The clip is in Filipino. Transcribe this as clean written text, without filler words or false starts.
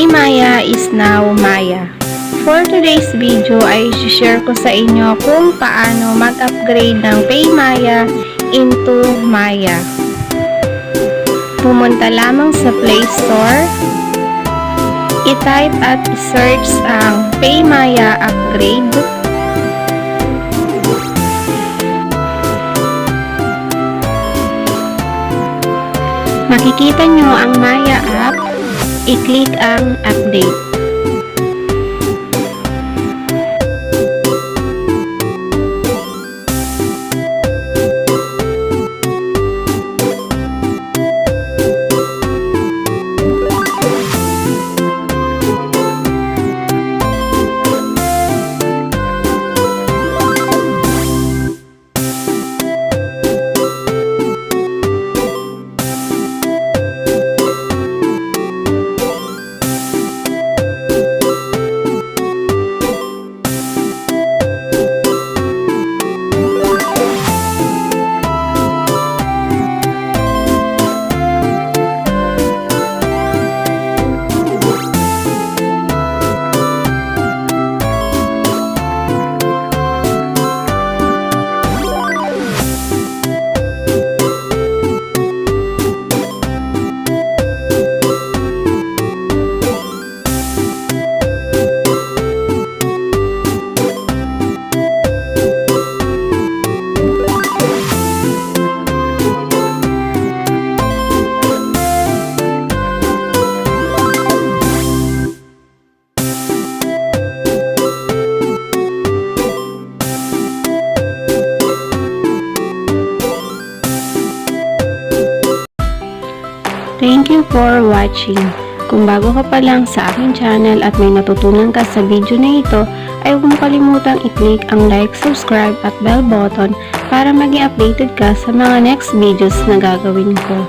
PayMaya is now Maya. For today's video ay share ko sa inyo kung paano mag-upgrade ng PayMaya into Maya. Pumunta lamang sa Play Store, i-type at search ang PayMaya upgrade. Makikita nyo ang Maya app, i-click ang update. Thank you for watching. Kung bago ka pa lang sa aking channel at may natutunan ka sa video na ito, ay huwag mong kalimutang i-click ang like, subscribe at bell button para maging updated ka sa mga next videos na gagawin ko.